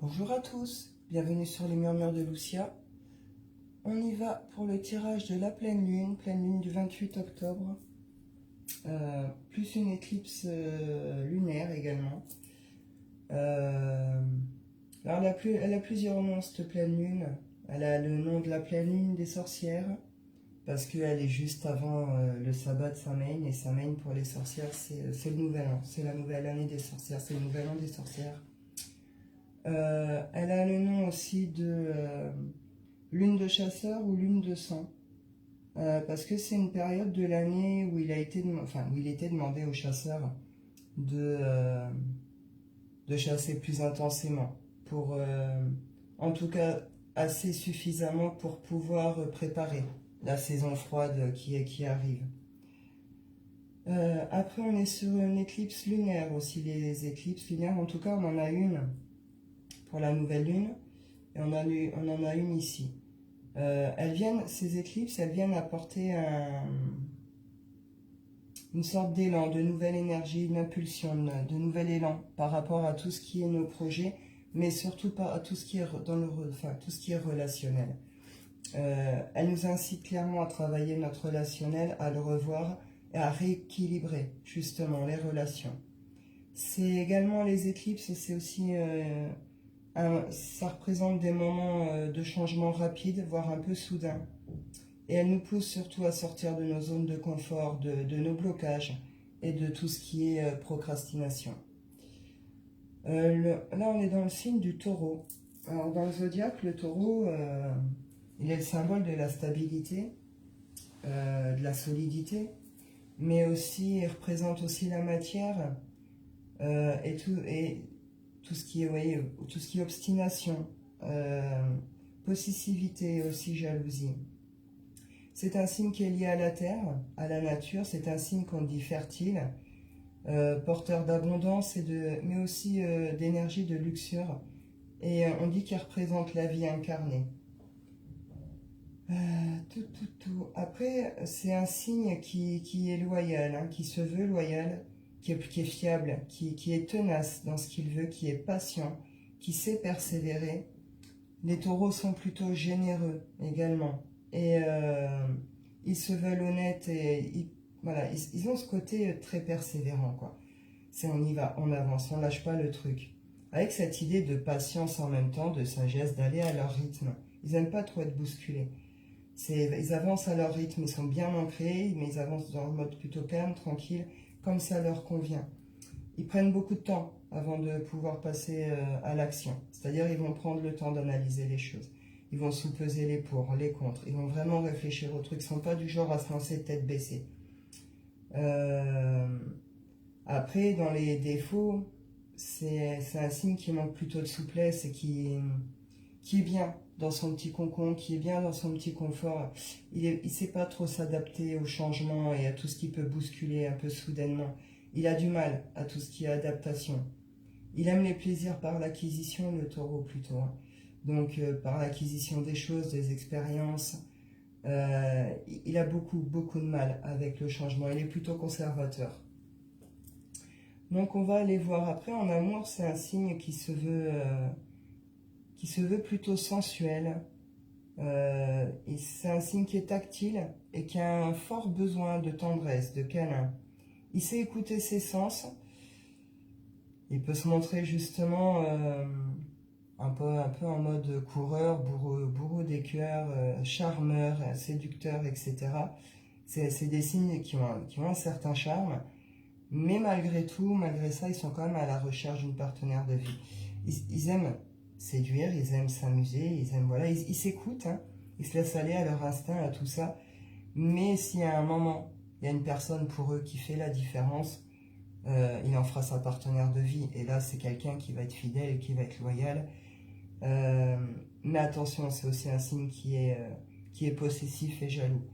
Bonjour à tous, bienvenue sur les murmures de Lucia. On y va pour le tirage de la pleine lune du 28 octobre, plus une éclipse lunaire également. Alors elle a plusieurs noms cette pleine lune. Elle a le nom de la pleine lune des sorcières, parce qu'elle est juste avant le sabbat de Samhain, et Samhain pour les sorcières c'est le nouvel an, c'est la nouvelle année des sorcières, c'est le nouvel an des sorcières. Elle a le nom aussi de lune de chasseur ou lune de sang, parce que c'est une période de l'année où il était demandé aux chasseurs de chasser plus intensément, en tout cas assez suffisamment pour pouvoir préparer la saison froide qui arrive. Après on est sur une éclipse lunaire aussi, les éclipses lunaires, en tout cas on en a une pour la nouvelle lune, et on en a une ici. Ces éclipses, elles viennent apporter une sorte d'élan, de nouvelle énergie, une impulsion, de nouvel élan par rapport à tout ce qui est nos projets, mais surtout à tout ce qui est tout ce qui est relationnel. Elle nous incite clairement à travailler notre relationnel, à le revoir et à rééquilibrer justement les relations. C'est également les éclipses, c'est aussi ça représente des moments de changement rapide, voire un peu soudain. Et elle nous pousse surtout à sortir de nos zones de confort, de nos blocages et de tout ce qui est procrastination. Là, on est dans le signe du taureau. Alors, dans le zodiaque, le taureau, il est le symbole de la stabilité, de la solidité, mais aussi, il représente aussi la matière et tout ce qui est obstination, possessivité et aussi jalousie. C'est un signe qui est lié à la terre, à la nature, c'est un signe qu'on dit fertile, porteur d'abondance, mais aussi d'énergie, de luxure, et on dit qu'il représente la vie incarnée. Après, c'est un signe qui est loyal, hein, qui se veut loyal, qui est fiable, qui est tenace dans ce qu'il veut, qui est patient, qui sait persévérer. Les taureaux sont plutôt généreux également. Et ils se veulent honnêtes et ils ont ce côté très persévérant, quoi. C'est on y va, on avance, on lâche pas le truc. Avec cette idée de patience en même temps, de sagesse, d'aller à leur rythme. Ils n'aiment pas trop être bousculés. Ils avancent à leur rythme, ils sont bien ancrés, mais ils avancent dans un mode plutôt calme, tranquille, comme ça leur convient. Ils prennent beaucoup de temps avant de pouvoir passer à l'action. C'est-à-dire ils vont prendre le temps d'analyser les choses. Ils vont sous-peser les pour, les contre. Ils vont vraiment réfléchir au truc. Ils ne sont pas du genre à se lancer tête baissée. Après, dans les défauts, c'est un signe qui manque plutôt de souplesse et qui est bien dans son petit cocon, qui est bien dans son petit confort. Il ne sait pas trop s'adapter au changement et à tout ce qui peut bousculer un peu soudainement. Il a du mal à tout ce qui est adaptation. Il aime les plaisirs par l'acquisition, le taureau plutôt. Donc par l'acquisition des choses, des expériences. Il a beaucoup de mal avec le changement. Il est plutôt conservateur. Donc on va aller voir après. En amour, c'est un signe qui se veut plutôt sensuel. Et c'est un signe qui est tactile et qui a un fort besoin de tendresse, de câlin. Il sait écouter ses sens. Il peut se montrer justement un peu en mode coureur, bourreau des cœurs, charmeur, séducteur, etc. C'est des signes qui ont un certain charme. Mais malgré tout, malgré ça, ils sont quand même à la recherche d'une partenaire de vie. Ils aiment séduire, ils aiment s'amuser, ils s'écoutent, hein, ils se laissent aller à leur instinct, à tout ça. Mais s'il y a un moment, il y a une personne pour eux qui fait la différence, il en fera sa partenaire de vie. Et là, c'est quelqu'un qui va être fidèle et qui va être loyal. Mais attention, c'est aussi un signe qui est possessif et jaloux.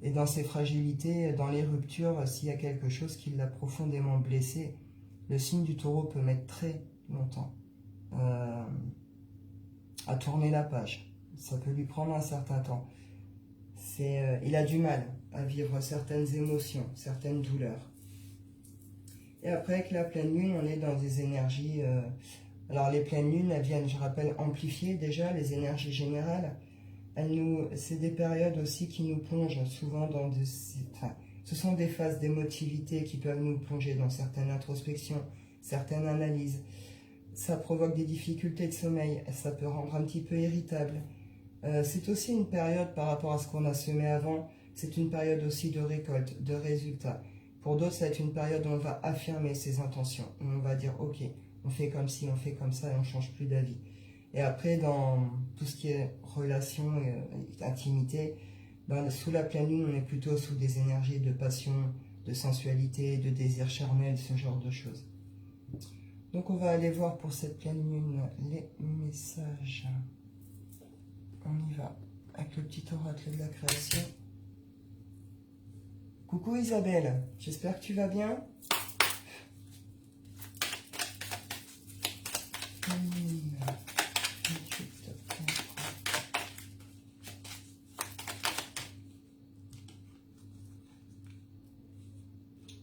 Et dans ses fragilités, dans les ruptures, s'il y a quelque chose qui l'a profondément blessé, le signe du taureau peut mettre très longtemps à tourner la page. Ça peut lui prendre un certain temps. Il a du mal à vivre certaines émotions, certaines douleurs. Et après, avec la pleine lune, on est dans des énergies Alors les pleines lunes, elles viennent, je rappelle, amplifier déjà les énergies générales. C'est des périodes aussi qui nous plongent souvent dans enfin, ce sont des phases d'émotivité qui peuvent nous plonger dans certaines introspections, certaines analyses. Ça provoque des difficultés de sommeil, ça peut rendre un petit peu irritable. C'est aussi une période par rapport à ce qu'on a semé avant, c'est une période aussi de récolte, de résultats. Pour d'autres, ça va être une période où on va affirmer ses intentions, où on va dire ok, on fait comme ci, on fait comme ça et on ne change plus d'avis. Et après, dans tout ce qui est relation et intimité, ben, sous la pleine lune, on est plutôt sous des énergies de passion, de sensualité, de désir charnel, ce genre de choses. Donc on va aller voir pour cette pleine lune les messages. On y va avec le petit oracle de la création. Coucou Isabelle, j'espère que tu vas bien.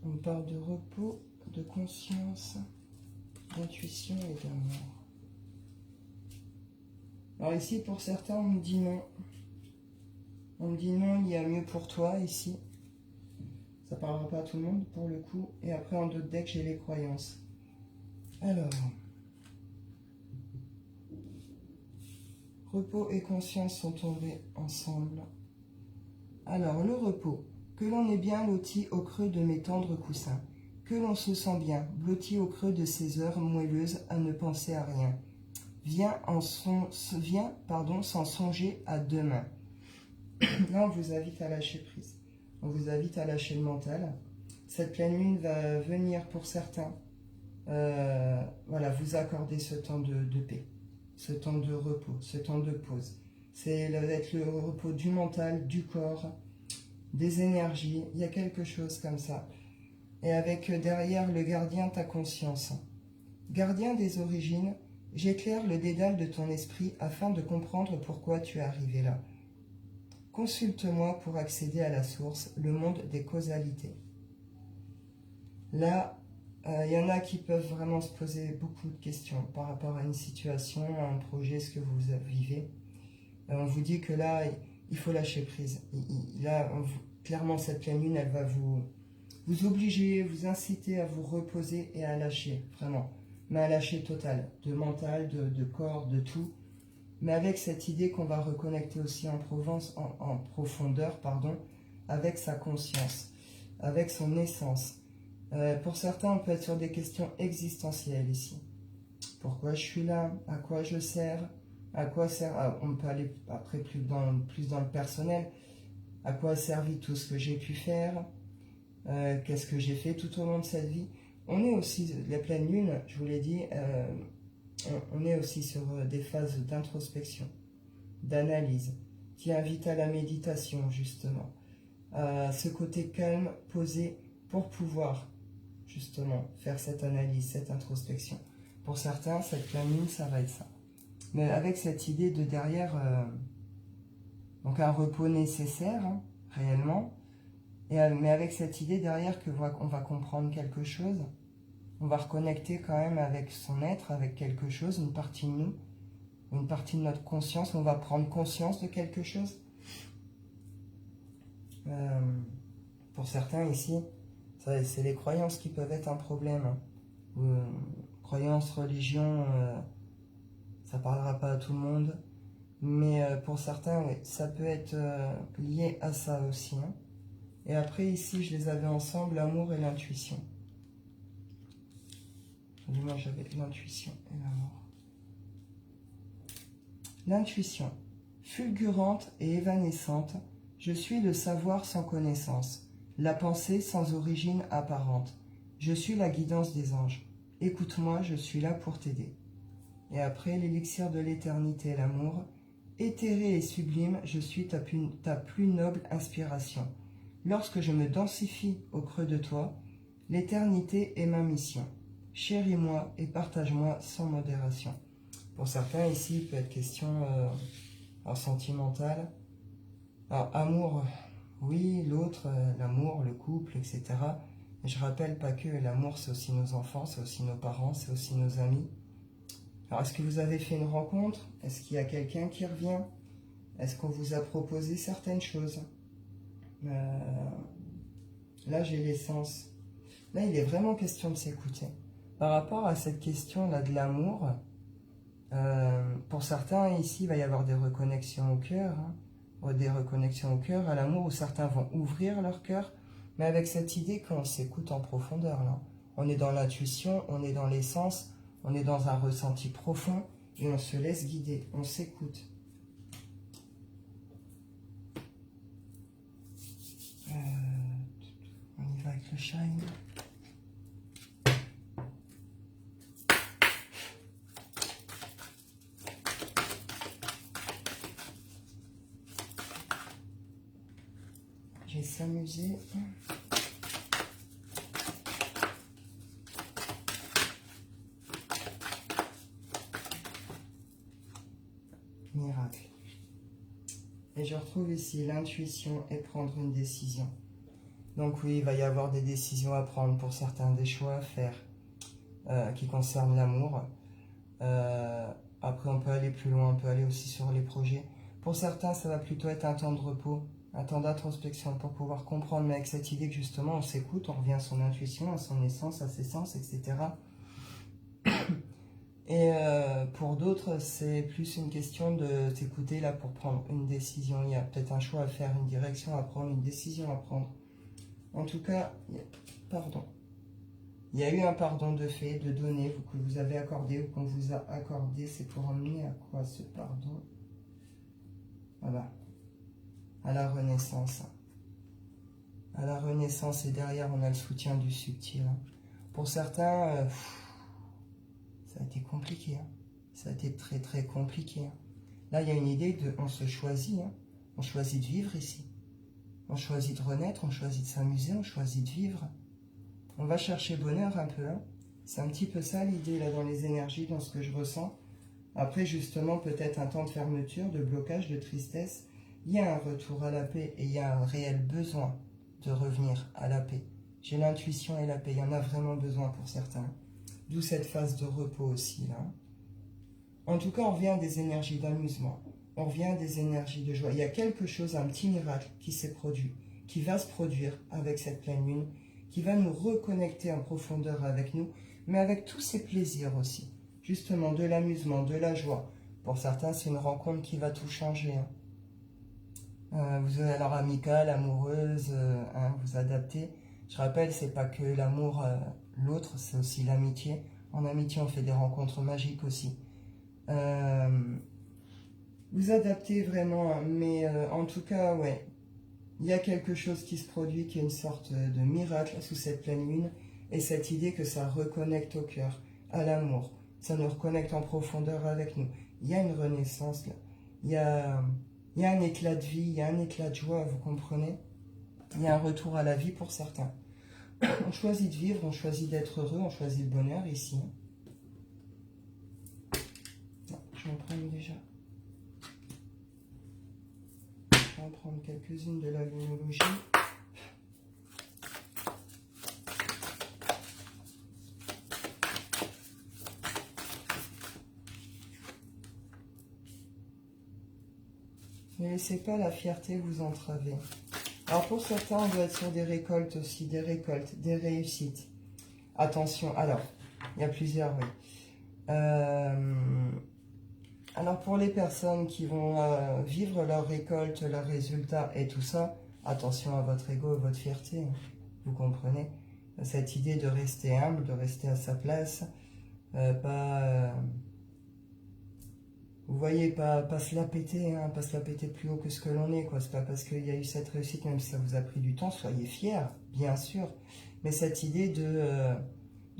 On parle de repos, de conscience, d'intuition et d'amour. Alors ici, pour certains, on me dit non. On me dit non, il y a mieux pour toi ici. Ça parlera pas à tout le monde pour le coup. Et après, en d'autres decks, j'ai les croyances. Alors, repos et conscience sont tombés ensemble. Alors, le repos. Que l'on est bien loti au creux de mes tendres coussins. Que l'on se sent bien, blotti au creux de ces heures moelleuses à ne penser à rien. Viens sans songer à demain. Là, on vous invite à lâcher prise. On vous invite à lâcher le mental. Cette pleine lune va venir pour certains. Voilà, vous accorder ce temps de paix, ce temps de repos, ce temps de pause. C'est être le repos du mental, du corps, des énergies. Il y a quelque chose comme ça. Et avec derrière le gardien, ta conscience. Gardien des origines, j'éclaire le dédale de ton esprit afin de comprendre pourquoi tu es arrivé là. Consulte-moi pour accéder à la source, le monde des causalités. Là, il y en a qui peuvent vraiment se poser beaucoup de questions par rapport à une situation, à un projet, ce que vous vivez. On vous dit que là, il faut lâcher prise. Là, clairement, cette pleine lune, elle va vous obliger, vous inciter à vous reposer et à lâcher, vraiment. Mais à lâcher total, de mental, de corps, de tout. Mais avec cette idée qu'on va reconnecter aussi en profondeur, avec sa conscience, avec son essence. Pour certains, on peut être sur des questions existentielles ici. Pourquoi je suis là? À quoi je sers? À quoi sert? On peut aller après plus dans le personnel. À quoi a servi tout ce que j'ai pu faire? Qu'est-ce que j'ai fait tout au long de cette vie? On est aussi, la pleine lune, je vous l'ai dit, on est aussi sur des phases d'introspection, d'analyse, qui invitent à la méditation, justement. À ce côté calme, posé, pour pouvoir, justement, faire cette analyse, cette introspection. Pour certains, cette pleine lune, ça va être ça. Mais avec cette idée de derrière, donc un repos nécessaire, hein, réellement, mais avec cette idée derrière qu'on va comprendre quelque chose, on va reconnecter quand même avec son être, avec quelque chose, une partie de nous, une partie de notre conscience, on va prendre conscience de quelque chose. Pour certains ici, c'est les croyances qui peuvent être un problème. Hein. Croyances, religion, ça parlera pas à tout le monde. Mais pour certains, oui, ça peut être lié à ça aussi. Hein. Et après, ici, je les avais ensemble, l'amour et l'intuition. Moi, j'avais l'intuition et l'amour. L'intuition, fulgurante et évanescente, je suis le savoir sans connaissance, la pensée sans origine apparente. Je suis la guidance des anges. Écoute-moi, je suis là pour t'aider. Et après, l'élixir de l'éternité, l'amour. Éthéré et sublime, je suis ta plus noble inspiration. Lorsque je me densifie au creux de toi, l'éternité est ma mission. Chéris-moi et partage-moi sans modération. Pour certains, ici, il peut être question sentimentale. Alors, amour, oui, l'autre, l'amour, le couple, etc. Mais je rappelle pas que l'amour, c'est aussi nos enfants, c'est aussi nos parents, c'est aussi nos amis. Alors, est-ce que vous avez fait une rencontre? Est-ce qu'il y a quelqu'un qui revient? Est-ce qu'on vous a proposé certaines choses? Là, j'ai l'essence. Là, il est vraiment question de s'écouter. Par rapport à cette question-là de l'amour, pour certains, ici, il va y avoir des reconnexions au cœur, hein, des reconnexions au cœur, à l'amour, où certains vont ouvrir leur cœur, mais avec cette idée qu'on s'écoute en profondeur, là. On est dans l'intuition, on est dans l'essence, on est dans un ressenti profond, et on se laisse guider, on s'écoute. On y va avec le shine. Je vais s'amuser. Miracle. Et je retrouve ici l'intuition et prendre une décision. Donc oui, il va y avoir des décisions à prendre pour certains, des choix à faire qui concernent l'amour. Après, on peut aller plus loin, on peut aller aussi sur les projets. Pour certains, ça va plutôt être un temps de repos, un temps d'introspection pour pouvoir comprendre, mais avec cette idée que justement, on s'écoute, on revient à son intuition, à son essence, à ses sens, etc. Et pour d'autres, c'est plus une question de s'écouter là pour prendre une décision. Il y a peut-être un choix à faire, une direction à prendre, une décision à prendre. En tout cas, pardon. Il y a eu un pardon de fait, de donner, que vous avez accordé ou qu'on vous a accordé. C'est pour emmener à quoi ce pardon? Voilà. À la renaissance. À la renaissance, et derrière, on a le soutien du subtil. Pour certains, ça a été compliqué. Ça a été très très compliqué. Là, il y a une idée de on se choisit. On choisit de vivre ici. On choisit de renaître, on choisit de s'amuser, on choisit de vivre. On va chercher bonheur un peu. C'est un petit peu ça l'idée là dans les énergies, dans ce que je ressens. Après justement peut-être un temps de fermeture, de blocage, de tristesse. Il y a un retour à la paix et il y a un réel besoin de revenir à la paix. J'ai l'intuition et la paix, il y en a vraiment besoin pour certains. D'où cette phase de repos aussi là. En tout cas, on revient à des énergies d'amusement. On revient à des énergies de joie. Il y a quelque chose, un petit miracle qui s'est produit, qui va se produire avec cette pleine lune, qui va nous reconnecter en profondeur avec nous, mais avec tous ces plaisirs aussi. Justement, de l'amusement, de la joie. Pour certains, c'est une rencontre qui va tout changer. Vous avez alors amicale, amoureuse, vous adaptez. Je rappelle, c'est pas que l'amour, l'autre, c'est aussi l'amitié. En amitié, on fait des rencontres magiques aussi. Vous adaptez vraiment, mais en tout cas, ouais, il y a quelque chose qui se produit, qui est une sorte de miracle sous cette pleine lune, et cette idée que ça reconnecte au cœur, à l'amour, ça nous reconnecte en profondeur avec nous. Il y a une renaissance là, il y a un éclat de vie, il y a un éclat de joie, vous comprenez? Il y a un retour à la vie pour certains. On choisit de vivre, on choisit d'être heureux, on choisit le bonheur ici. Non, je vais en prendre déjà. Je vais en prendre quelques-unes de la luminologie. Ne laissez pas la fierté vous entraver. Alors pour certains, on doit être sur des récoltes aussi, des récoltes, des réussites. Attention, alors, il y a plusieurs, oui. Alors pour les personnes qui vont vivre leur récolte, leurs résultats et tout ça, attention à votre ego, à votre fierté, vous comprenez? Cette idée de rester humble, de rester à sa place, vous voyez, pas se la péter, pas se la péter plus haut que ce que l'on est, quoi. C'est pas parce qu'il y a eu cette réussite, même si ça vous a pris du temps, soyez fiers, bien sûr. Mais cette idée de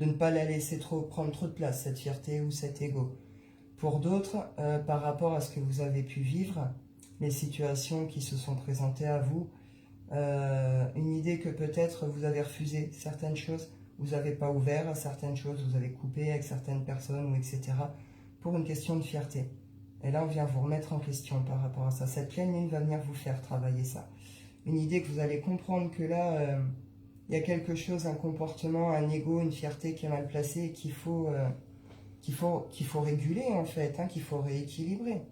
ne pas la laisser prendre trop de place, cette fierté ou cet ego. Pour d'autres, par rapport à ce que vous avez pu vivre, les situations qui se sont présentées à vous, une idée que peut-être vous avez refusé certaines choses, vous n'avez pas ouvert à certaines choses, vous avez coupé avec certaines personnes, ou etc. pour une question de fierté. Et là, on vient vous remettre en question par rapport à ça. Cette pleine lune va venir vous faire travailler ça. Une idée que vous allez comprendre que là, il y a quelque chose, un comportement, un ego, une fierté qui est mal placée et qu'il faut qu'il faut réguler en fait, hein, qu'il faut rééquilibrer.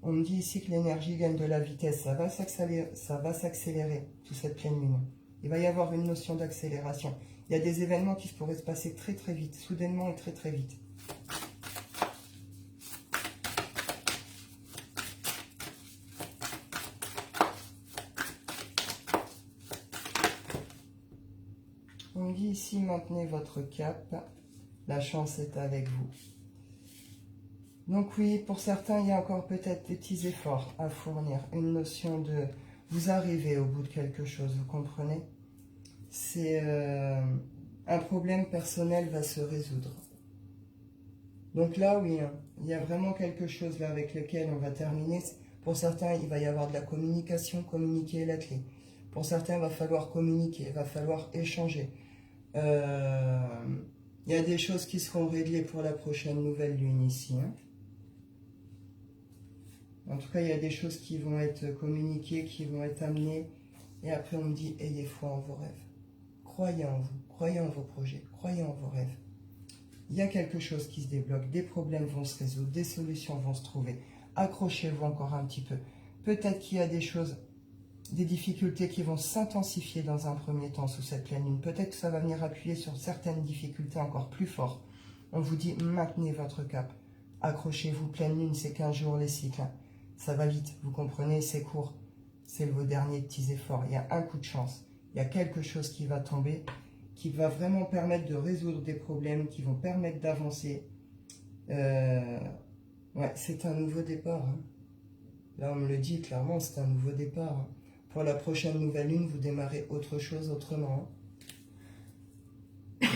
On me dit ici que l'énergie gagne de la vitesse, ça va s'accélérer sous cette pleine lune. Il va y avoir une notion d'accélération. Il y a des événements qui pourraient se passer très très vite, soudainement et très très vite. On me dit ici, maintenez votre cap, la chance est avec vous. Donc oui, pour certains, il y a encore peut-être des petits efforts à fournir, une notion de vous arrivez au bout de quelque chose, vous comprenez? C'est un problème personnel va se résoudre. Donc là, oui, hein, il y a vraiment quelque chose là avec lequel on va terminer. Pour certains, il va y avoir de la communication, communiquer est la clé. Pour certains, il va falloir communiquer, il va falloir échanger. Il y a des choses qui seront réglées pour la prochaine nouvelle lune ici. Hein. En tout cas, il y a des choses qui vont être communiquées, qui vont être amenées. Et après, on me dit, ayez foi en vos rêves. Croyez en vous, croyez en vos projets, croyez en vos rêves. Il y a quelque chose qui se débloque, des problèmes vont se résoudre, des solutions vont se trouver. Accrochez-vous encore un petit peu. Peut-être qu'il y a des choses, des difficultés qui vont s'intensifier dans un premier temps sous cette pleine lune. Peut-être que ça va venir appuyer sur certaines difficultés encore plus fortes. On vous dit, maintenez votre cap. Accrochez-vous, pleine lune, c'est 15 jours les cycles. Ça va vite, vous comprenez, c'est court. C'est vos derniers petits efforts. Il y a un coup de chance. Il y a quelque chose qui va tomber, qui va vraiment permettre de résoudre des problèmes, qui vont permettre d'avancer. Ouais, c'est un nouveau départ. Hein. Là, on me le dit clairement, c'est un nouveau départ. Hein. Pour la prochaine nouvelle lune, vous démarrez autre chose autrement. Hein.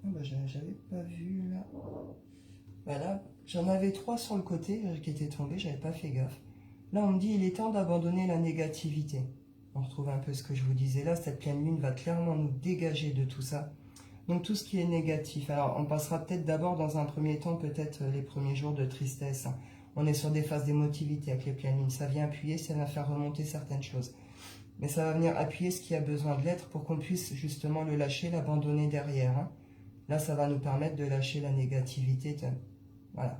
Oh, bah, j'avais pas vu là. Voilà, j'en avais 3 sur le côté qui étaient tombés, j'avais pas fait gaffe. Là, on me dit, il est temps d'abandonner la négativité. On retrouve un peu ce que je vous disais là, cette pleine lune va clairement nous dégager de tout ça. Donc tout ce qui est négatif. Alors, on passera peut-être d'abord dans un premier temps, peut-être les premiers jours de tristesse. On est sur des phases d'émotivité avec les pleines lunes. Ça vient appuyer, ça vient faire remonter certaines choses. Mais ça va venir appuyer ce qui a besoin de l'être pour qu'on puisse justement le lâcher, l'abandonner derrière. Hein. Là, ça va nous permettre de lâcher la négativité. Voilà.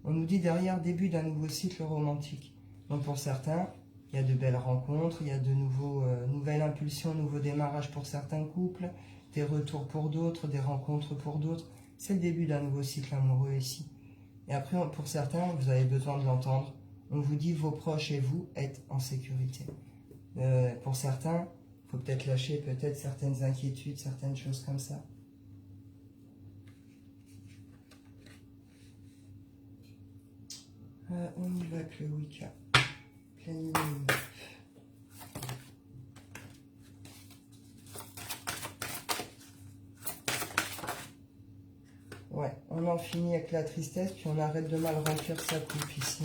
On nous dit derrière, début d'un nouveau cycle romantique. Donc pour certains, il y a de belles rencontres, il y a de nouvelles impulsions, nouveaux démarrages pour certains couples, des retours pour d'autres, des rencontres pour d'autres. C'est le début d'un nouveau cycle amoureux ici. Et après, pour certains, vous avez besoin de l'entendre. On vous dit, vos proches et vous êtes en sécurité. Pour certains, il faut peut-être lâcher peut-être certaines inquiétudes, certaines choses comme ça. On y va avec le Wicca. Pleine lune. Ouais, on en finit avec la tristesse, puis on arrête de mal remplir sa coupe ici.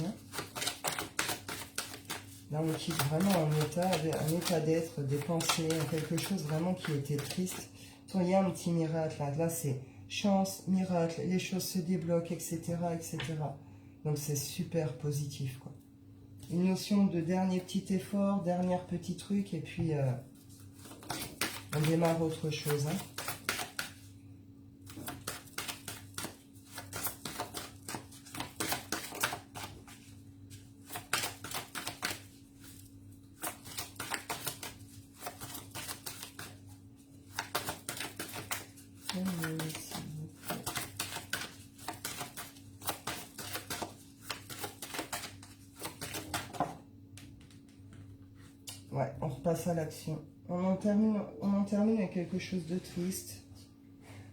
Là, on quitte vraiment un état d'être, des pensées, quelque chose vraiment qui était triste. Il y a un petit miracle. Là c'est chance, miracle, les choses se débloquent, etc. etc. Donc c'est super positif, quoi. Une notion de dernier petit effort, dernier petit truc, et puis on démarre autre chose. Hein. Ouais, on repasse à l'action. On en termine avec quelque chose de triste,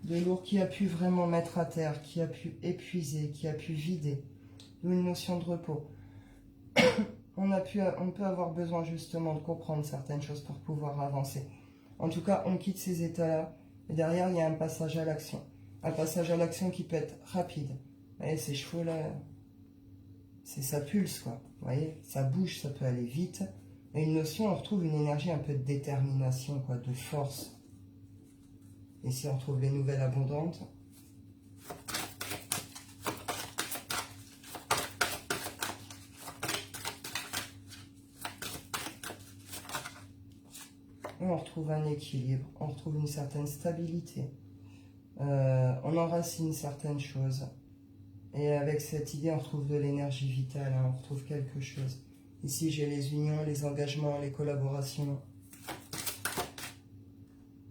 de lourd, qui a pu vraiment mettre à terre, qui a pu épuiser, qui a pu vider. D'où une notion de repos. On peut avoir besoin justement de comprendre certaines choses pour pouvoir avancer. En tout cas, on quitte ces états-là. Et derrière, il y a un passage à l'action. Un passage à l'action qui peut être rapide. Vous voyez, ces chevaux-là, ça pulse, quoi. Vous voyez, ça bouge, ça peut aller vite. Et une notion, on retrouve une énergie un peu de détermination, quoi, de force. Ici, on retrouve les nouvelles abondantes. Et on retrouve un équilibre, on retrouve une certaine stabilité. On enracine certaines choses. Et avec cette idée, on retrouve de l'énergie vitale, hein, on retrouve quelque chose. Ici, j'ai les unions, les engagements, les collaborations.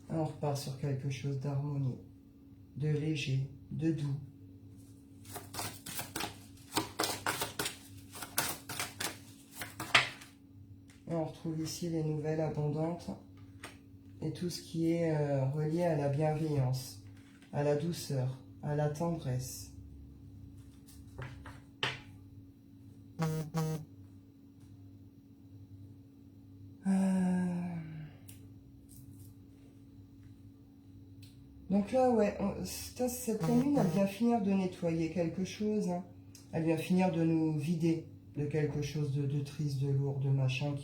Et on repart sur quelque chose d'harmonie, de léger, de doux. Et on retrouve ici les nouvelles abondantes et tout ce qui est relié à la bienveillance, à la douceur, à la tendresse. Donc là, ouais, cette pleine lune, elle vient finir de nettoyer quelque chose. Hein. Elle vient finir de nous vider de quelque chose de triste, de lourd, de machin.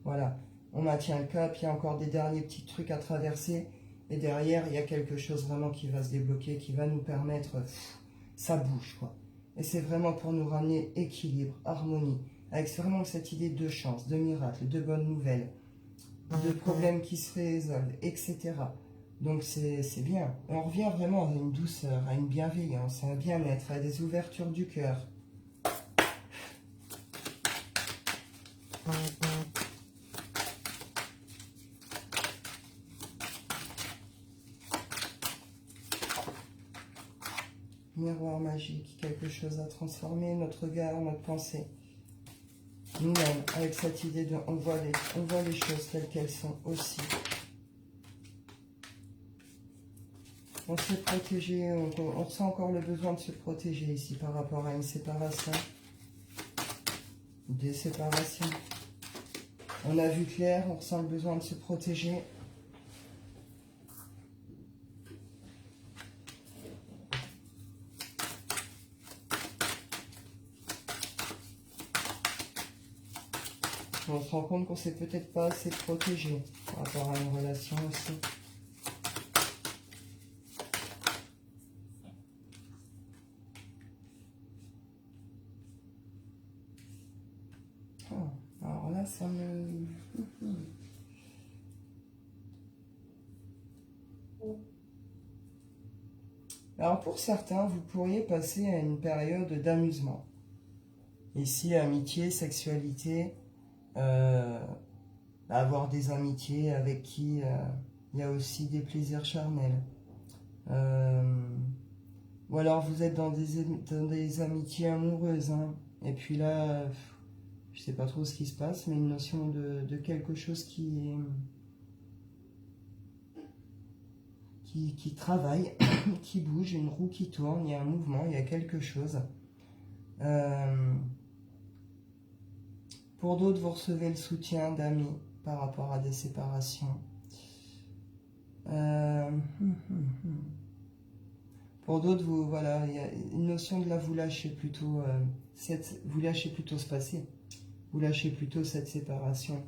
Voilà, on maintient le cap, il y a encore des derniers petits trucs à traverser. Et derrière, il y a quelque chose vraiment qui va se débloquer, qui va nous permettre... ça bouge, quoi. Et c'est vraiment pour nous ramener équilibre, harmonie, avec vraiment cette idée de chance, de miracle, de bonnes nouvelles, de problèmes qui se résolvent, etc. Donc c'est bien. On revient vraiment à une douceur, à une bienveillance, à un bien-être, à des ouvertures du cœur. Miroir magique, quelque chose à transformer, notre regard, notre pensée. Nous-mêmes, avec cette idée de on voit les choses telles qu'elles sont aussi. On se protège, on ressent encore le besoin de se protéger ici par rapport à une séparation, des séparations. On a vu clair, on ressent le besoin de se protéger. On se rend compte qu'on ne s'est peut-être pas assez protégé par rapport à une relation aussi. Alors là, ça me... Alors pour certains, vous pourriez passer à une période d'amusement. Ici, amitié, sexualité, avoir des amitiés avec qui il y a aussi des plaisirs charnels. Ou alors vous êtes dans des amitiés amoureuses. Hein, et puis là, je sais pas trop ce qui se passe, mais une notion de quelque chose qui travaille, qui bouge, une roue qui tourne, il y a un mouvement, il y a quelque chose. Pour d'autres, vous recevez le soutien d'amis par rapport à des séparations. Pour d'autres, voilà, il y a une notion de là, vous lâchez plutôt, vous lâchez plutôt ce passé. Vous lâchez plutôt cette séparation.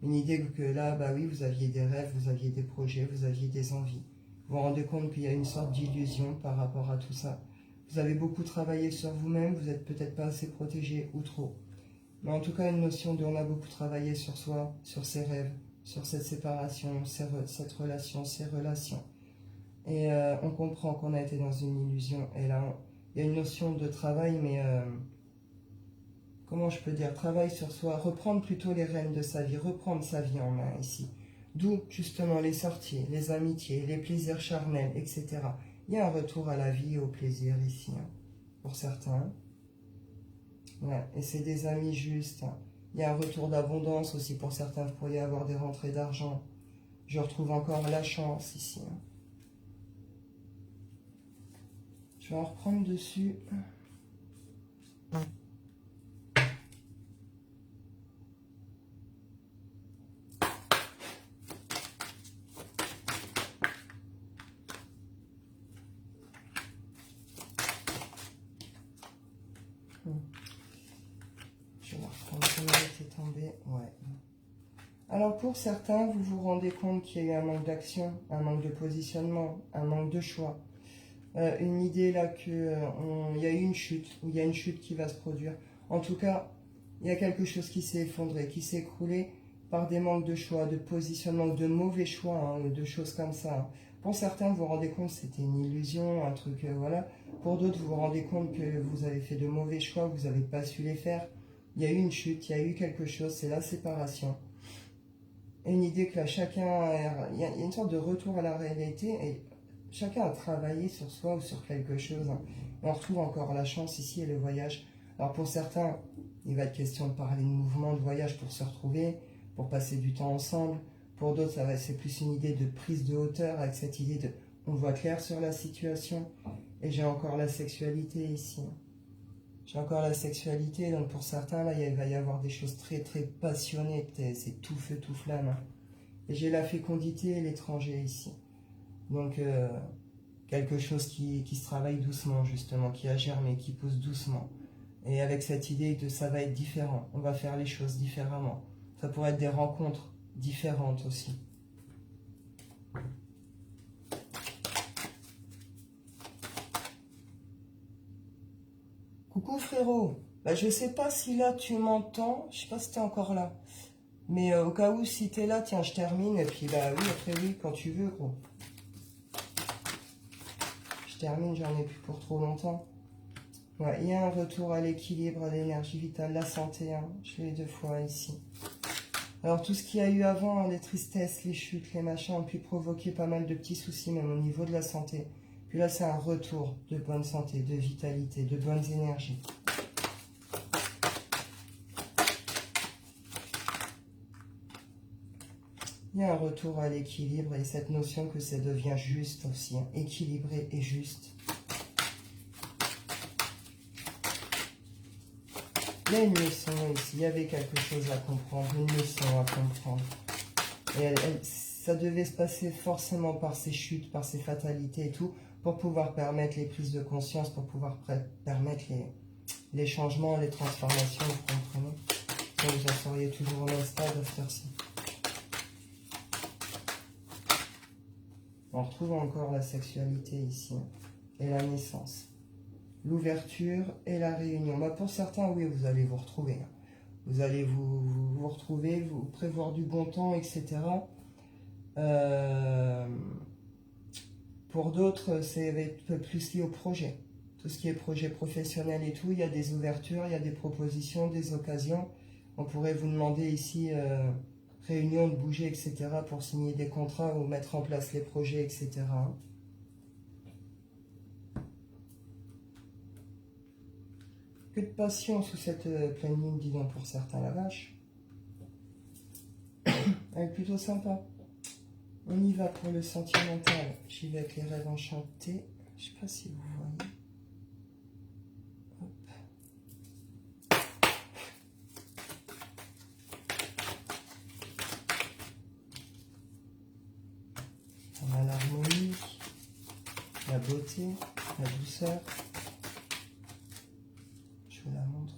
Une idée que là, bah oui, vous aviez des rêves, vous aviez des projets, vous aviez des envies. Vous vous rendez compte qu'il y a une sorte d'illusion par rapport à tout ça. Vous avez beaucoup travaillé sur vous-même, vous n'êtes peut-être pas assez protégé ou trop. Mais en tout cas, une notion de on a beaucoup travaillé sur soi, sur ses rêves, sur cette séparation, cette relation, ces relations. Et on comprend qu'on a été dans une illusion. Et là, il y a une notion de travail, mais comment je peux dire, travail sur soi, reprendre plutôt les rênes de sa vie, reprendre sa vie en main ici. D'où justement les sorties, les amitiés, les plaisirs charnels, etc. Il y a un retour à la vie, au plaisir ici, hein, pour certains. Ouais, et c'est des amis justes. Hein. Il y a un retour d'abondance aussi pour certains, vous pourriez avoir des rentrées d'argent. Je retrouve encore la chance ici. Hein. Je vais en reprendre dessus. Je vais la reprendre comme elle était tombée. Ouais. Alors pour certains, vous vous rendez compte qu'il y a eu un manque d'action, un manque de positionnement, un manque de choix. Une idée là qu'il y a eu une chute, ou il y a une chute qui va se produire. En tout cas, il y a quelque chose qui s'est effondré, qui s'est écroulé, par des manques de choix, de positionnement, de mauvais choix, hein, de choses comme ça. Hein. Pour certains, vous vous rendez compte que c'était une illusion, un truc, voilà. Pour d'autres, vous vous rendez compte que vous avez fait de mauvais choix, vous n'avez pas su les faire. Il y a eu une chute, il y a eu quelque chose, c'est la séparation. Et une idée que là, chacun, il y a une sorte de retour à la réalité, et chacun a travaillé sur soi ou sur quelque chose. Hein. On retrouve encore la chance ici et le voyage. Alors pour certains, il va être question de parler de mouvement, de voyage pour se retrouver, pour passer du temps ensemble. Pour d'autres, c'est plus une idée de prise de hauteur avec cette idée de on voit clair sur la situation. Et j'ai encore la sexualité ici. J'ai encore la sexualité, donc pour certains, là, il va y avoir des choses très très passionnées. C'est tout feu, tout flamme. Et j'ai la fécondité et l'étranger ici. Donc quelque chose qui se travaille doucement, justement, qui a germé, qui pousse doucement. Et avec cette idée de ça va être différent, on va faire les choses différemment. Ça pourrait être des rencontres différentes aussi. Coucou frérot, bah, je sais pas si là tu m'entends, je sais pas si t'es encore là. Mais au cas où si t'es là, tiens je termine et puis bah oui après oui quand tu veux gros. Je termine, j'en ai plus pour trop longtemps. Ouais, il y a un retour à l'équilibre, à l'énergie vitale, la santé, hein. Je l'ai 2 fois ici. Alors tout ce qu'il y a eu avant, hein, les tristesses, les chutes, les machins, ont pu provoquer pas mal de petits soucis, même au niveau de la santé. Puis là, c'est un retour de bonne santé, de vitalité, de bonnes énergies. Il y a un retour à l'équilibre et cette notion que ça devient juste aussi, hein, équilibré et juste. Il y a une leçon ici, il y avait quelque chose à comprendre, une leçon à comprendre. Et ça devait se passer forcément par ces chutes, par ces fatalités et tout, pour pouvoir permettre les prises de conscience, pour pouvoir permettre les changements, les transformations, vous comprenez? Donc vous en seriez toujours au même stade à cette heure-ci. On retrouve encore la sexualité ici, hein, et la naissance. L'ouverture et la réunion. Bah pour certains, oui, vous allez vous retrouver. Hein. Vous allez vous retrouver, vous prévoir du bon temps, etc. Pour d'autres, c'est un peu plus lié au projet. Tout ce qui est projet professionnel et tout, il y a des ouvertures, il y a des propositions, des occasions. On pourrait vous demander ici, réunion, de bouger, etc. pour signer des contrats ou mettre en place les projets, etc. Que de passion sous cette pleine lune, dis donc, pour certains, la vache. Elle est plutôt sympa. On y va pour le sentimental. J'y vais avec les rêves enchantés. Je sais pas si vous voyez. Hop. On a l'harmonie, la beauté, la douceur. Je vous la montre.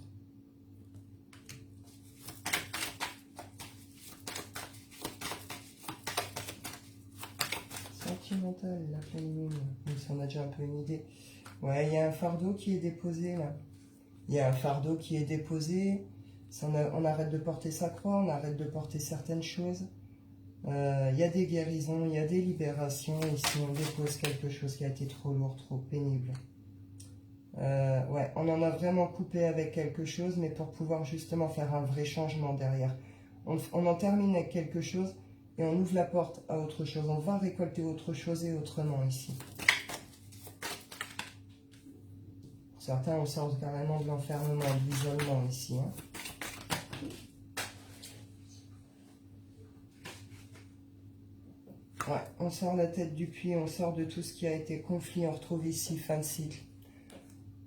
Sentimental, la pleine lune. Même si on a déjà un peu une idée. Ouais, il y a un fardeau qui est déposé là. Il y a un fardeau qui est déposé. On arrête de porter sa croix, on arrête de porter certaines choses. Il y a des guérisons, il y a des libérations. Ici, on dépose quelque chose qui a été trop lourd, trop pénible. Ouais, on en a vraiment coupé avec quelque chose, mais pour pouvoir justement faire un vrai changement derrière. On en termine avec quelque chose et on ouvre la porte à autre chose. On va récolter autre chose et autrement ici. Pour certains, on sort carrément de l'enfermement, de l'isolement ici. Hein. Ouais, on sort la tête du puits, on sort de tout ce qui a été conflit, on retrouve ici fin de cycle.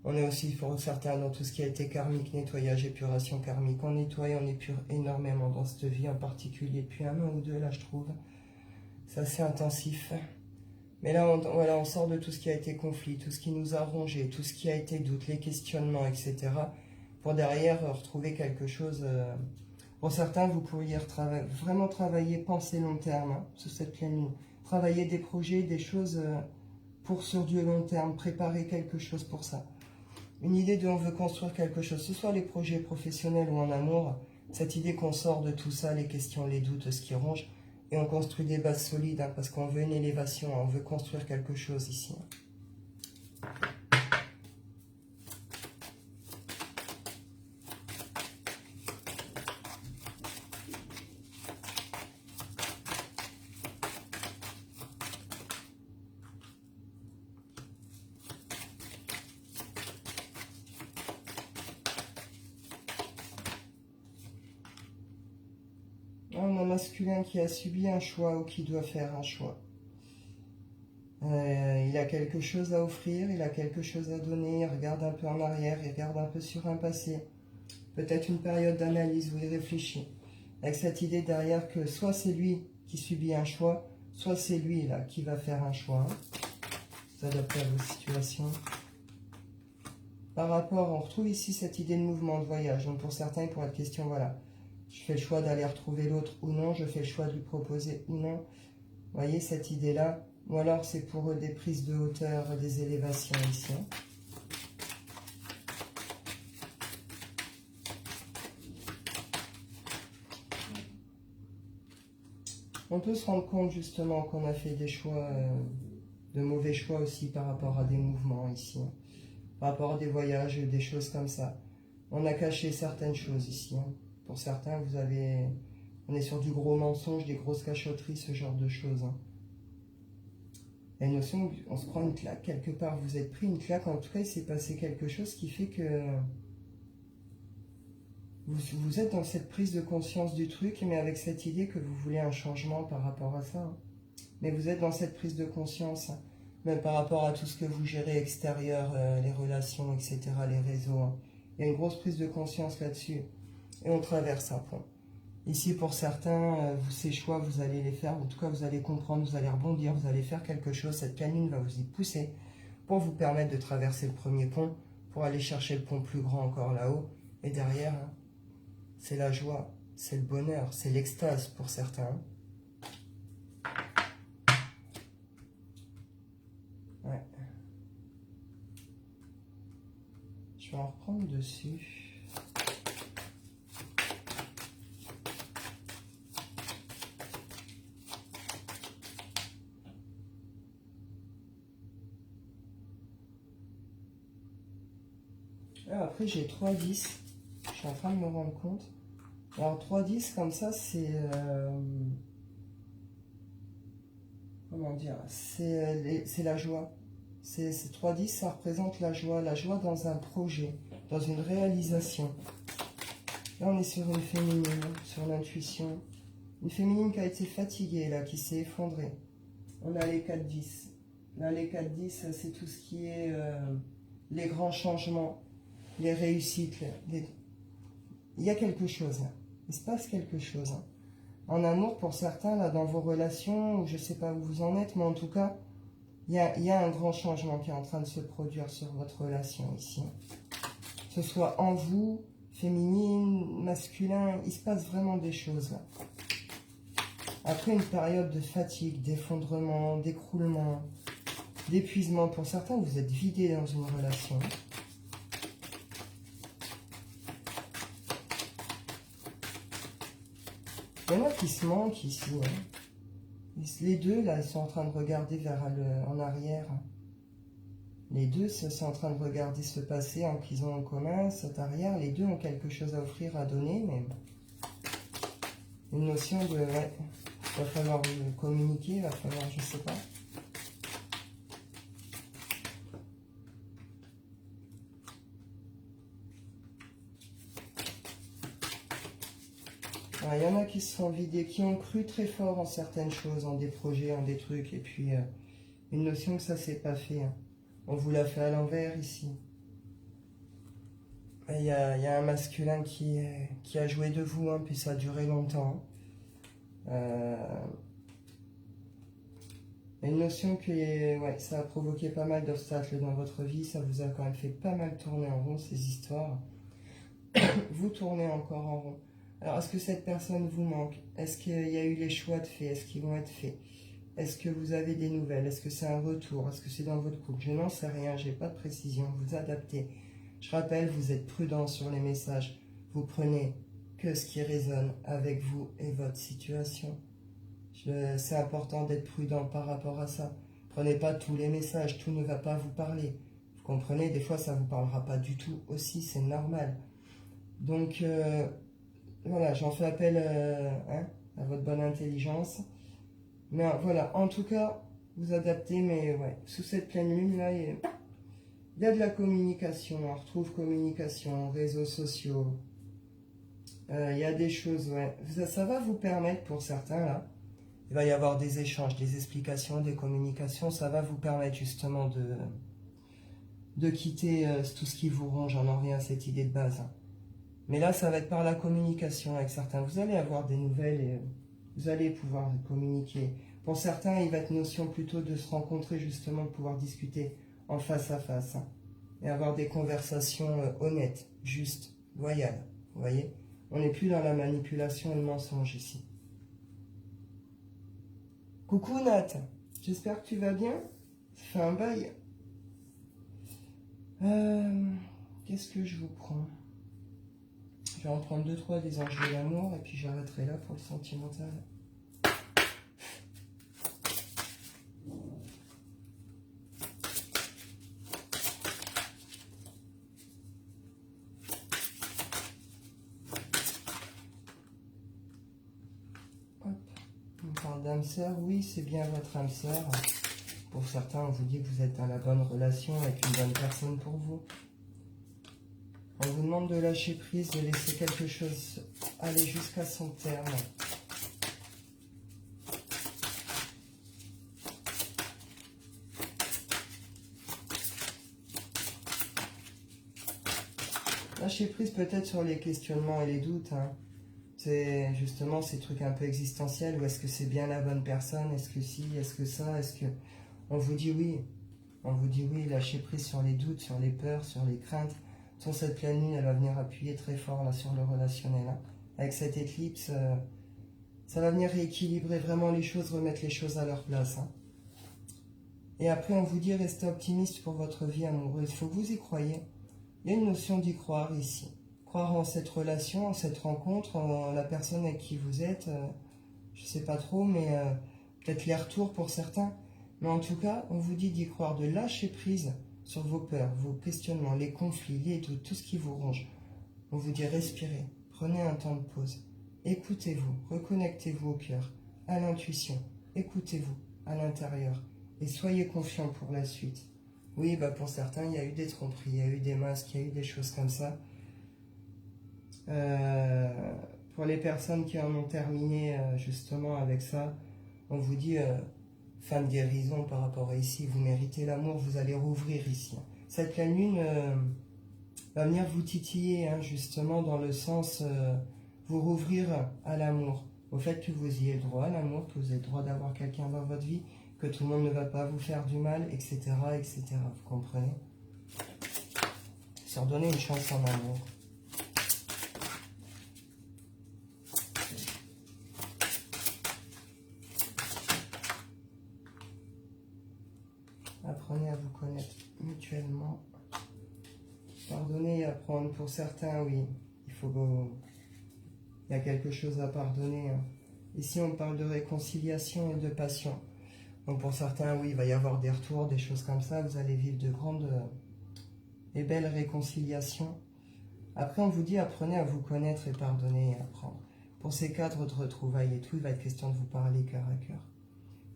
On est aussi pour certains dans tout ce qui a été karmique, nettoyage, épuration karmique. On nettoie, on épure énormément dans cette vie en particulier. Depuis 1 an ou 2 là je trouve. C'est assez intensif. Mais là voilà, on sort de tout ce qui a été conflit, tout ce qui nous a rongé, tout ce qui a été doute, les questionnements, etc. Pour derrière retrouver quelque chose. Pour certains, vous pourriez vraiment travailler, penser long terme hein, sur cette pleine lune. Travailler des projets, des choses sur du long terme, préparer quelque chose pour ça. Une idée de on veut construire quelque chose, ce soit les projets professionnels ou en amour, Cette idée qu'on sort de tout ça, les questions, les doutes, ce qui ronge, et on construit des bases solides, hein, parce qu'on veut une élévation, on veut construire quelque chose ici. On a un masculin qui a subi un choix ou qui doit faire un choix. Il a quelque chose à offrir, il a quelque chose à donner, il regarde un peu en arrière, il regarde un peu sur un passé. Peut-être une période d'analyse où il réfléchit. Avec cette idée derrière que soit c'est lui qui subit un choix, soit c'est lui là qui va faire un choix. S'adapter à vos situations. Par rapport, on retrouve ici cette idée de mouvement, de voyage. Donc pour certains, il pourrait être question, voilà, je fais le choix d'aller retrouver l'autre ou non, je fais le choix de lui proposer ou non. Vous voyez cette idée-là? Ou alors c'est pour eux des prises de hauteur, des élévations ici. On peut se rendre compte justement qu'on a fait des choix, de mauvais choix aussi par rapport à des mouvements ici. Par rapport à des voyages, des choses comme ça. On a caché certaines choses ici. Pour certains, on est sur du gros mensonge, des grosses cachotteries, ce genre de choses. La notion, on se prend une claque, quelque part, vous êtes pris une claque, en tout cas, il s'est passé quelque chose qui fait que vous êtes dans cette prise de conscience du truc, mais avec cette idée que vous voulez un changement par rapport à ça. Mais vous êtes dans cette prise de conscience, même par rapport à tout ce que vous gérez extérieur, les relations, etc., les réseaux. Il y a une grosse prise de conscience là-dessus, et on traverse un pont. Ici, pour certains, ces choix, vous allez les faire, en tout cas, vous allez comprendre, vous allez rebondir, vous allez faire quelque chose, cette canine va vous y pousser pour vous permettre de traverser le premier pont, pour aller chercher le pont plus grand encore là-haut. Et derrière, c'est la joie, c'est le bonheur, c'est l'extase pour certains. Ouais. Je vais en reprendre dessus. Après, j'ai 3-10. Je suis en train de me rendre compte. Alors, 3-10, comme ça, c'est... comment dire? C'est la joie. C'est 3-10, ça représente la joie dans un projet, dans une réalisation. Là, on est sur une féminine, sur l'intuition. Une féminine qui a été fatiguée, là, qui s'est effondrée. On a les 4-10. Là, les 4-10, c'est tout ce qui est les grands changements, les réussites. Il y a quelque chose, là. Il se passe quelque chose. En amour, pour certains, là, dans vos relations, je ne sais pas où vous en êtes, mais en tout cas, il y a un grand changement qui est en train de se produire sur votre relation ici. Que ce soit en vous, féminine, masculin, il se passe vraiment des choses, là. Après une période de fatigue, d'effondrement, d'écroulement, d'épuisement, pour certains, vous êtes vidé dans une relation. Il y en a qui se manquent ici. Les deux, là, ils sont en train de regarder en arrière. Les deux sont en train de regarder ce passé qu'ils ont en commun, cet arrière. Les deux ont quelque chose à offrir, à donner, mais une notion de... Ouais, il va falloir communiquer, il va falloir, je sais pas. Il y en a qui se sont vidés, qui ont cru très fort en certaines choses, en des projets, en des trucs, et puis une notion que ça s'est pas fait. On vous l'a fait à l'envers ici. Il y a un masculin qui a joué de vous, puis ça a duré longtemps. Une notion que ouais, ça a provoqué pas mal d'obstacles dans votre vie, ça vous a quand même fait pas mal tourner en rond ces histoires. Vous tournez encore en rond. Alors, est-ce que cette personne vous manque? Est-ce qu'il y a eu les choix de fait? Est-ce qu'ils vont être faits? Est-ce que vous avez des nouvelles? Est-ce que c'est un retour? Est-ce que c'est dans votre couple? Je n'en sais rien, je n'ai pas de précision. Vous adaptez. Je rappelle, vous êtes prudent sur les messages. Vous prenez que ce qui résonne avec vous et votre situation. C'est important d'être prudent par rapport à ça. Prenez pas tous les messages, tout ne va pas vous parler. Vous comprenez, des fois ça ne vous parlera pas du tout aussi, c'est normal. Donc voilà, j'en fais appel à votre bonne intelligence. Mais voilà, en tout cas, vous adaptez, mais ouais, sous cette pleine lune là, il y a de la communication, on retrouve communication, réseaux sociaux. Il y a des choses, ouais. Ça va vous permettre pour certains là. Il va y avoir des échanges, des explications, des communications. Ça va vous permettre justement de quitter tout ce qui vous ronge. J'en en reviens à cette idée de base. Mais là, ça va être par la communication avec certains. Vous allez avoir des nouvelles et vous allez pouvoir communiquer. Pour certains, il va être notion plutôt de se rencontrer, justement, de pouvoir discuter en face à face. Et avoir des conversations honnêtes, justes, loyales. Vous voyez? On n'est plus dans la manipulation et le mensonge ici. Coucou Nat, j'espère que tu vas bien. Ça fait un bail. Qu'est-ce que je vous prends? Je vais en prendre 2-3 des anges de l'amour et puis j'arrêterai là pour le sentimental. Hop. On parle d'âme sœur, oui, c'est bien votre âme sœur. Pour certains, on vous dit que vous êtes dans la bonne relation avec une bonne personne pour vous. On vous demande de lâcher prise, de laisser quelque chose aller jusqu'à son terme. Lâcher prise peut-être sur les questionnements et les doutes. C'est justement ces trucs un peu existentiels. Ou est-ce que c'est bien la bonne personne? Est-ce que si? Est-ce que ça? Est-ce que... On vous dit oui. On vous dit oui, lâchez prise sur les doutes, sur les peurs, sur les craintes. Sur cette pleine lune, elle va venir appuyer très fort là, sur le relationnel. Avec cette éclipse, ça va venir rééquilibrer vraiment les choses, remettre les choses à leur place. Et après, on vous dit, restez optimiste pour votre vie amoureuse. Il faut que vous y croyez. Il y a une notion d'y croire ici. Croire en cette relation, en cette rencontre, en la personne avec qui vous êtes. Je ne sais pas trop, mais peut-être les retours pour certains. Mais en tout cas, on vous dit d'y croire, de lâcher prise sur vos peurs, vos questionnements, les conflits, les doutes, tout ce qui vous ronge. On vous dit respirez, prenez un temps de pause. Écoutez-vous, reconnectez-vous au cœur, à l'intuition. Écoutez-vous à l'intérieur et soyez confiants pour la suite. Oui, pour certains, il y a eu des tromperies, il y a eu des masques, il y a eu des choses comme ça. Pour les personnes qui en ont terminé justement avec ça, on vous dit fin de guérison par rapport à ici, vous méritez l'amour, vous allez rouvrir ici. Cette pleine lune va venir vous titiller justement dans le sens vous rouvrir à l'amour, au fait que vous ayez le droit à l'amour, que vous avez le droit d'avoir quelqu'un dans votre vie, que tout le monde ne va pas vous faire du mal, etc. etc. Vous comprenez? Se redonner une chance en amour. Apprenez à vous connaître mutuellement. Pardonner et apprendre. Pour certains, oui, il y a quelque chose à pardonner. Ici, on parle de réconciliation et de passion. Donc pour certains, oui, il va y avoir des retours, des choses comme ça. Vous allez vivre de grandes et belles réconciliations. Après, on vous dit, apprenez à vous connaître et pardonner et apprendre. Pour ces cadres de retrouvailles et tout, il va être question de vous parler cœur à cœur.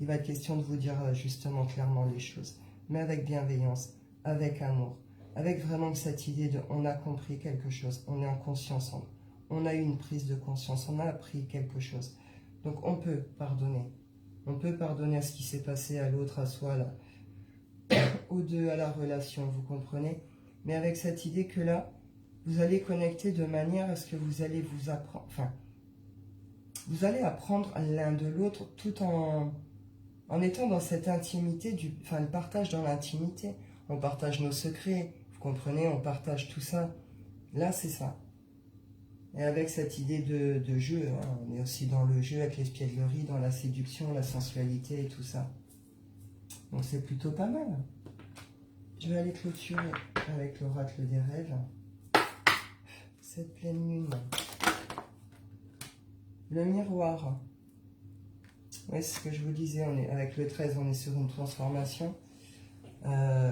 Il va être question de vous dire justement clairement les choses, mais avec bienveillance, avec amour, avec vraiment cette idée de on a compris quelque chose, on est en conscience, on a eu une prise de conscience, on a appris quelque chose. Donc on peut pardonner. On peut pardonner à ce qui s'est passé, à l'autre, à soi, là, aux deux, à la relation, vous comprenez? Mais avec cette idée que là, vous allez connecter de manière à ce que vous allez vous apprendre, enfin, vous allez apprendre l'un de l'autre tout en étant dans cette intimité, le partage dans l'intimité. On partage nos secrets, vous comprenez, on partage tout ça. Là, c'est ça. Et avec cette idée de jeu, on est aussi dans le jeu avec l'espièglerie, dans la séduction, la sensualité et tout ça. Donc c'est plutôt pas mal. Je vais aller clôturer avec l'oracle des rêves. Cette pleine lune Le miroir. Oui, c'est ce que je vous disais, avec le 13, on est sur une transformation.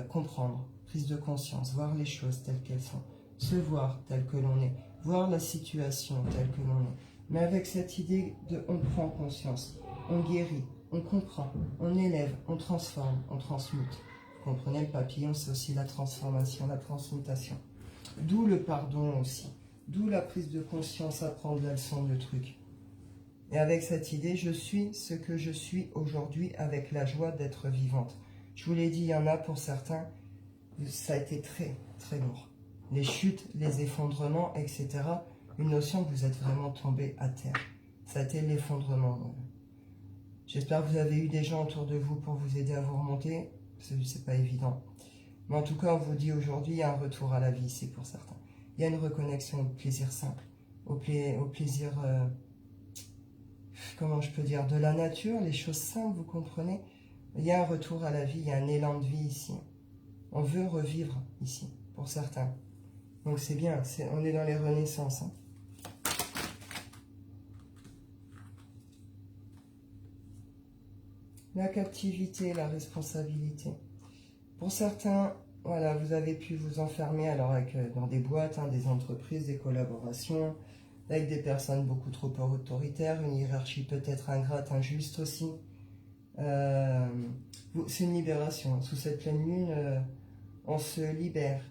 Comprendre, prise de conscience, voir les choses telles qu'elles sont, se voir tel que l'on est, voir la situation telle que l'on est. Mais avec cette idée de on prend conscience, on guérit, on comprend, on élève, on transforme, on transmute. Vous comprenez, le papillon, c'est aussi la transformation, la transmutation. D'où le pardon aussi, d'où la prise de conscience, apprendre la leçon de truc. Et avec cette idée, je suis ce que je suis aujourd'hui avec la joie d'être vivante. Je vous l'ai dit, il y en a pour certains, ça a été très, très lourd. Les chutes, les effondrements, etc. Une notion que vous êtes vraiment tombé à terre. Ça a été l'effondrement. J'espère que vous avez eu des gens autour de vous pour vous aider à vous remonter. C'est pas évident. Mais en tout cas, on vous dit aujourd'hui, il y a un retour à la vie, c'est pour certains. Il y a une reconnexion au plaisir simple, au plaisir, comment je peux dire, de la nature, les choses simples, vous comprenez? Il y a un retour à la vie, il y a un élan de vie ici. On veut revivre ici, pour certains. Donc c'est bien, on est dans les renaissances. Hein. La captivité, la responsabilité. Pour certains, voilà, vous avez pu vous enfermer alors dans des boîtes, hein, des entreprises, des collaborations, avec des personnes beaucoup trop autoritaires, une hiérarchie peut-être ingrate, injuste aussi. C'est une libération. Sous cette pleine lune, on se libère.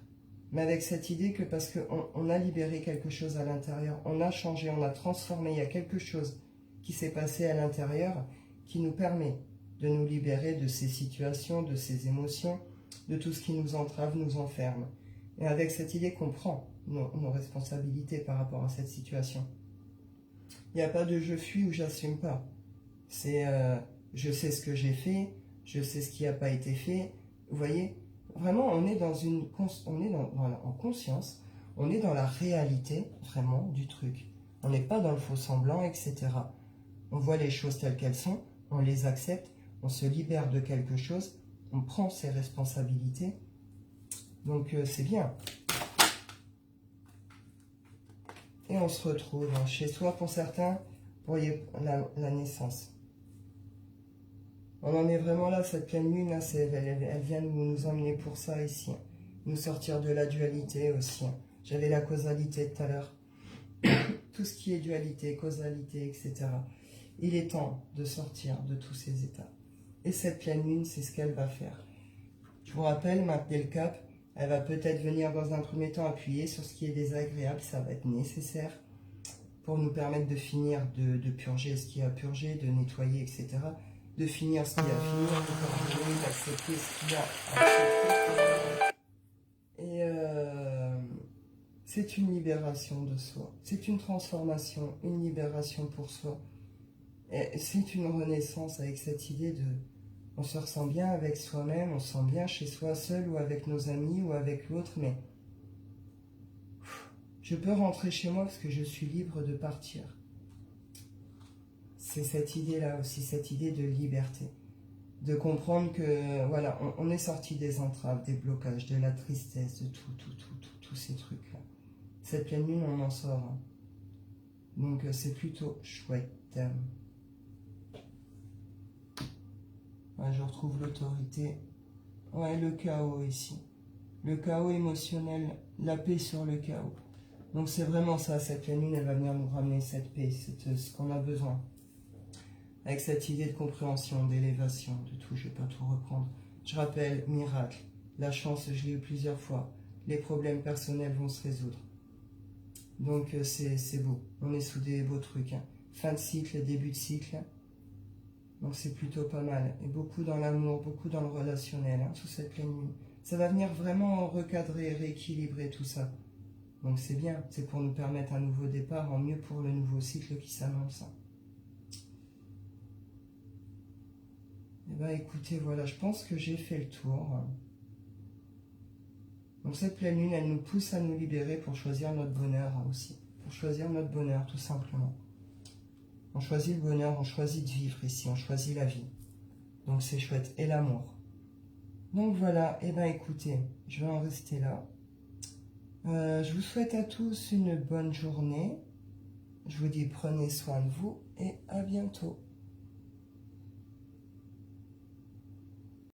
Mais avec cette idée que parce qu'on a libéré quelque chose à l'intérieur, on a changé, on a transformé, il y a quelque chose qui s'est passé à l'intérieur qui nous permet de nous libérer de ces situations, de ces émotions, de tout ce qui nous entrave, nous enferme. Et avec cette idée qu'on prend nos responsabilités par rapport à cette situation. Il n'y a pas de je fuis ou j'assume pas. C'est je sais ce que j'ai fait, je sais ce qui n'a pas été fait. Vous voyez, vraiment, on est en conscience, on est dans la réalité vraiment du truc. On n'est pas dans le faux semblant, etc. On voit les choses telles qu'elles sont, on les accepte, on se libère de quelque chose, on prend ses responsabilités. Donc c'est bien. Et on se retrouve chez soi pour certains, vous voyez, la naissance. On en est vraiment là, cette pleine lune, là, elle vient nous emmener pour ça ici. Nous sortir de la dualité aussi. J'avais la causalité tout à l'heure. Tout ce qui est dualité, causalité, etc. Il est temps de sortir de tous ces états. Et cette pleine lune, c'est ce qu'elle va faire. Je vous rappelle, maintenez le cap. Elle va peut-être venir dans un premier temps appuyer sur ce qui est désagréable. Ça va être nécessaire pour nous permettre de finir de purger ce qui a purgé, de nettoyer, etc. De finir ce qu'il y a à finir, de pardonner, d'accepter ce qu'il y a à accepter. Et c'est une libération de soi. C'est une transformation, une libération pour soi. Et c'est une renaissance avec cette idée de... On se ressent bien avec soi-même, on se sent bien chez soi seul ou avec nos amis ou avec l'autre, mais... Je peux rentrer chez moi parce que je suis libre de partir. C'est cette idée-là aussi, cette idée de liberté. De comprendre que, voilà, on est sorti des entraves, des blocages, de la tristesse, de tous ces trucs-là. Cette pleine lune, on en sort. Hein. Donc, c'est plutôt chouette. Ouais, je retrouve l'autorité. Ouais, le chaos ici. Le chaos émotionnel, la paix sur le chaos. Donc, c'est vraiment ça, cette pleine lune, elle va venir nous ramener cette paix, ce qu'on a besoin. Avec cette idée de compréhension, d'élévation, de tout, je ne vais pas tout reprendre. Je rappelle, miracle, la chance, je l'ai eu plusieurs fois. Les problèmes personnels vont se résoudre. Donc c'est beau, on est sous des beaux trucs. Hein. Fin de cycle, début de cycle. Donc c'est plutôt pas mal. Et beaucoup dans l'amour, beaucoup dans le relationnel, hein, sous cette pleine lune. Ça va venir vraiment recadrer, rééquilibrer tout ça. Donc c'est bien, c'est pour nous permettre un nouveau départ, en mieux pour le nouveau cycle qui s'annonce. Eh bien écoutez, voilà, je pense que j'ai fait le tour. Donc cette pleine lune, elle nous pousse à nous libérer pour choisir notre bonheur aussi. Pour choisir notre bonheur, tout simplement. On choisit le bonheur, on choisit de vivre ici, on choisit la vie. Donc c'est chouette. Et l'amour. Donc voilà, eh bien écoutez, je vais en rester là. Je vous souhaite à tous une bonne journée. Je vous dis prenez soin de vous et à bientôt.